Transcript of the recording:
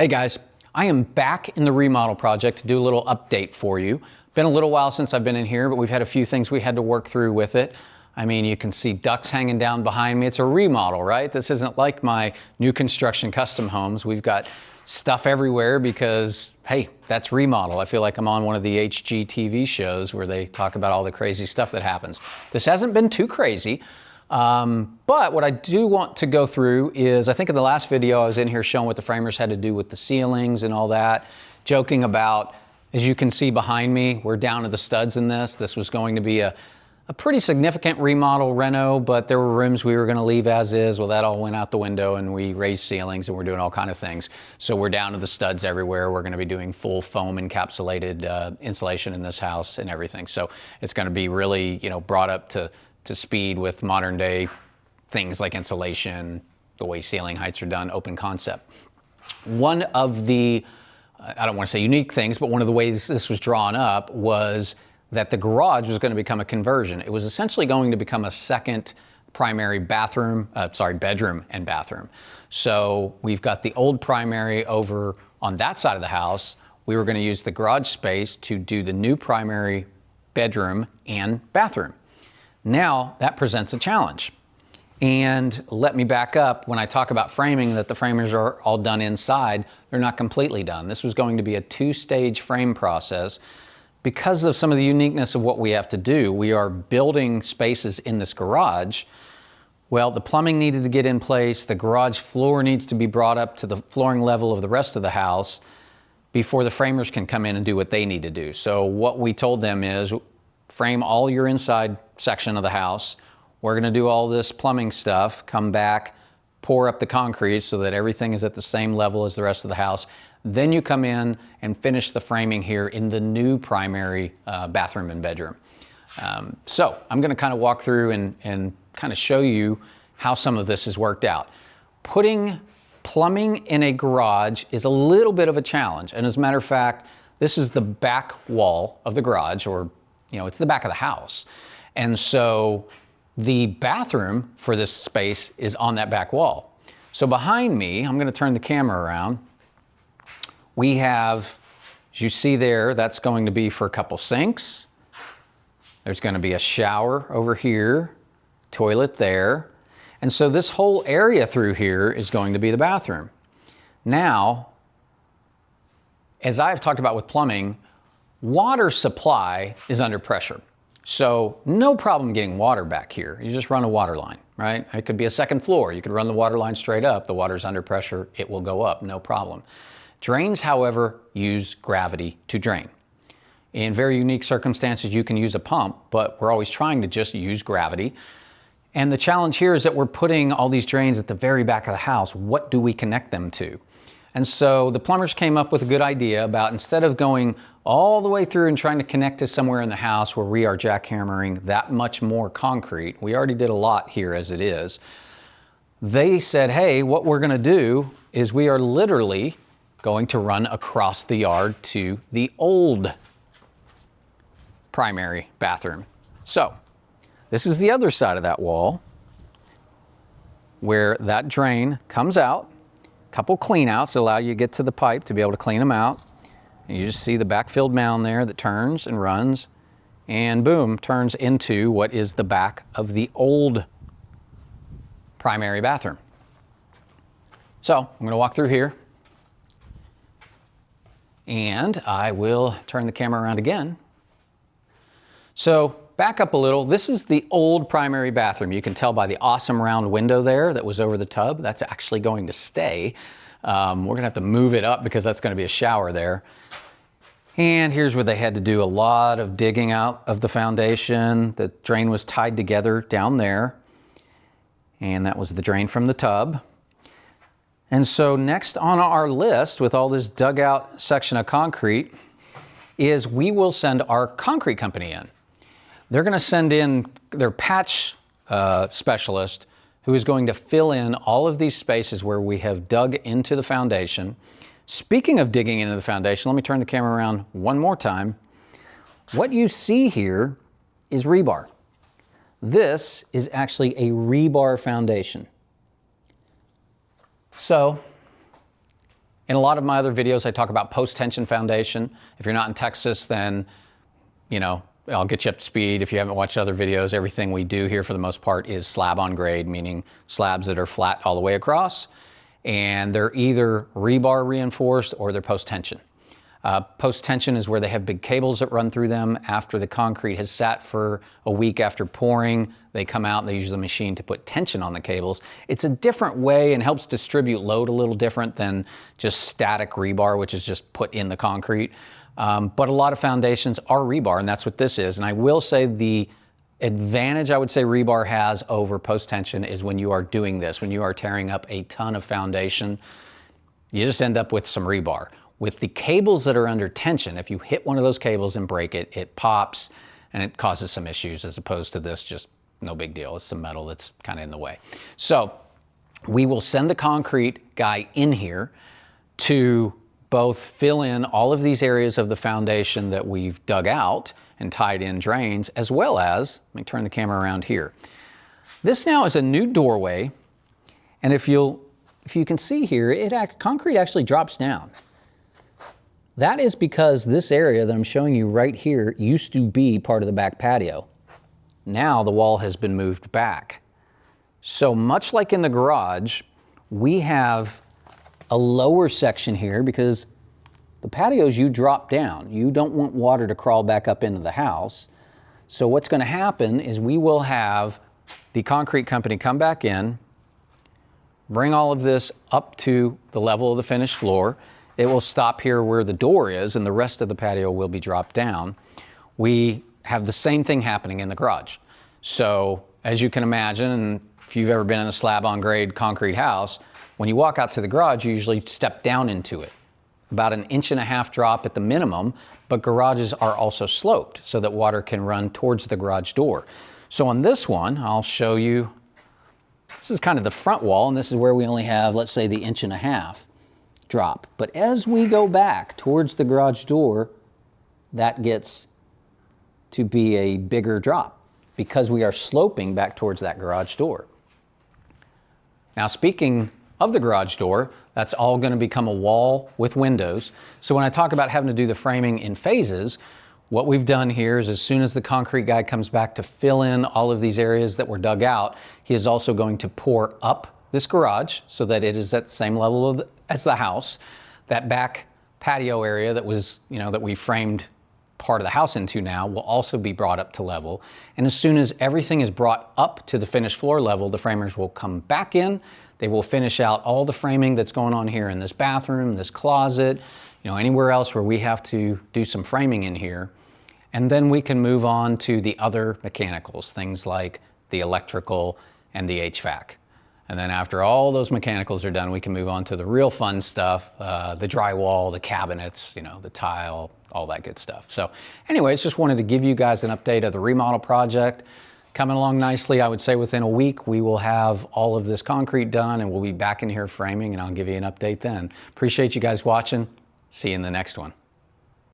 Hey guys, I am back in the remodel project to do a little update for you. Been a little while since I've been in here, but we've had a few things we had to work through with it. I mean, you can see ducts hanging down behind me. It's a remodel, right? This isn't like my new construction custom homes. We've got stuff everywhere because, hey, that's remodel. I feel like I'm on one of the HGTV shows where they talk about all the crazy stuff that happens. This hasn't been too crazy. But what I do want to go through is, I think in the last video I was in here showing what the framers had to do with the ceilings and all that, joking about, as you can see behind me, we're down to the studs in this. This was going to be a pretty significant remodel reno, but there were rooms we were going to leave as is. Well, that all went out the window and we raised ceilings and we're doing all kind of things. So we're down to the studs everywhere. We're going to be doing full foam encapsulated insulation in this house and everything. So it's going to be really, brought up to speed with modern day things like insulation, the way ceiling heights are done, open concept. One of the, I don't want to say unique things, but one of the ways this was drawn up was that the garage was going to become a conversion. It was essentially going to become a second primary bedroom and bathroom. So we've got the old primary over on that side of the house. We were going to use the garage space to do the new primary bedroom and bathroom. Now that presents a challenge. And let me back up. When I talk about framing, that the framers are all done inside, they're not completely done. This was going to be a two-stage frame process. Because of some of the uniqueness of what we have to do, we are building spaces in this garage. Well, the plumbing needed to get in place. The garage floor needs to be brought up to the flooring level of the rest of the house before the framers can come in and do what they need to do. So what we told them is, frame all your inside section of the house. We're going to do all this plumbing stuff, come back, pour up the concrete so that everything is at the same level as the rest of the house. Then you come in and finish the framing here in the new primary bathroom and bedroom. So I'm going to kind of walk through and kind of show you how some of this has worked out. Putting plumbing in a garage is a little bit of a challenge. And as a matter of fact, this is the back wall of the garage, or it's the back of the house. And so the bathroom for this space is on that back wall. So behind me, I'm going to turn the camera around. We have, as you see there, that's going to be for a couple sinks. There's going to be a shower over here, toilet there. And so this whole area through here is going to be the bathroom. Now, as I've talked about with plumbing, water supply is under pressure. So no problem getting water back here. You just run a water line, right? It could be a second floor. You could run the water line straight up. The water's under pressure. It will go up, no problem. Drains, however, use gravity to drain. In very unique circumstances, you can use a pump, but we're always trying to just use gravity. And the challenge here is that we're putting all these drains at the very back of the house. What do we connect them to? And so the plumbers came up with a good idea about, instead of going all the way through and trying to connect to somewhere in the house where we are jackhammering that much more concrete, we already did a lot here as it is, they said, hey, what we're going to do is we are literally going to run across the yard to the old primary bathroom. So this is the other side of that wall where that drain comes out. Couple clean outs allow you to get to the pipe to be able to clean them out. And you just see the backfilled mound there that turns and runs, and boom, turns into what is the back of the old primary bathroom. So I'm going to walk through here, and I will turn the camera around again. So back up a little. This is the old primary bathroom. You can tell by the awesome round window there that was over the tub. That's actually going to stay. We're going to have to move it up because that's going to be a shower there. And here's where they had to do a lot of digging out of the foundation. The drain was tied together down there. And that was the drain from the tub. And so next on our list, with all this dug out section of concrete, is we will send our concrete company in. They're going to send in their patch specialist, who is going to fill in all of these spaces where we have dug into the foundation. Speaking of digging into the foundation, let me turn the camera around one more time. What you see here is rebar. This is actually a rebar foundation. So In a lot of my other videos, I talk about post-tension foundation. If you're not in Texas, then, you know, I'll get you up to speed. If you haven't watched other videos, everything we do here for the most part is slab on grade, meaning slabs that are flat all the way across. And they're either rebar reinforced or they're post-tension. Post-tension is where they have big cables that run through them. After the concrete has sat for a week after pouring, they come out and they use the machine to put tension on the cables. It's a different way and helps distribute load a little different than just static rebar, which is just put in the concrete. But a lot of foundations are rebar, and that's what this is. And I will say the advantage I would say rebar has over post-tension is when you are doing this, when you are tearing up a ton of foundation, you just end up with some rebar. With the cables that are under tension, if you hit one of those cables and break it, it pops and it causes some issues, as opposed to this, just no big deal. It's some metal that's kind of in the way. So we will send the concrete guy in here to both fill in all of these areas of the foundation that we've dug out and tied in drains, as well as, let me turn the camera around here. This now is a new doorway, and if you can see here, concrete actually drops down. That is because this area that I'm showing you right here used to be part of the back patio. Now the wall has been moved back. So much like in the garage, we have a lower section here because the patios you drop down. You don't want water to crawl back up into the house. So what's going to happen is we will have the concrete company come back in, bring all of this up to the level of the finished floor. It will stop here where the door is, and the rest of the patio will be dropped down. We have the same thing happening in the garage. So as you can imagine, and if you've ever been in a slab on grade concrete house, when you walk out to the garage, you usually step down into it. About 1.5 inch drop at the minimum, but garages are also sloped so that water can run towards the garage door. So on this one, I'll show you, this is kind of the front wall, and this is where we only have, let's say, the 1.5 inch drop. But as we go back towards the garage door, that gets to be a bigger drop because we are sloping back towards that garage door. Now, speaking of the garage door, that's all going to become a wall with windows. So when I talk about having to do the framing in phases, what we've done here is as soon as the concrete guy comes back to fill in all of these areas that were dug out, he is also going to pour up this garage so that it is at the same level as the house. That back patio area that was, that we framed part of the house into now will also be brought up to level. And as soon as everything is brought up to the finished floor level, the framers will come back in. They will finish out all the framing that's going on here in this bathroom, this closet, anywhere else where we have to do some framing in here. And then we can move on to the other mechanicals, things like the electrical and the HVAC. And then after all those mechanicals are done, we can move on to the real fun stuff, the drywall, the cabinets, the tile, all that good stuff. So anyways, just wanted to give you guys an update of the remodel project. Coming along nicely. I would say within a week, we will have all of this concrete done and we'll be back in here framing, and I'll give you an update then. Appreciate you guys watching. See you in the next one.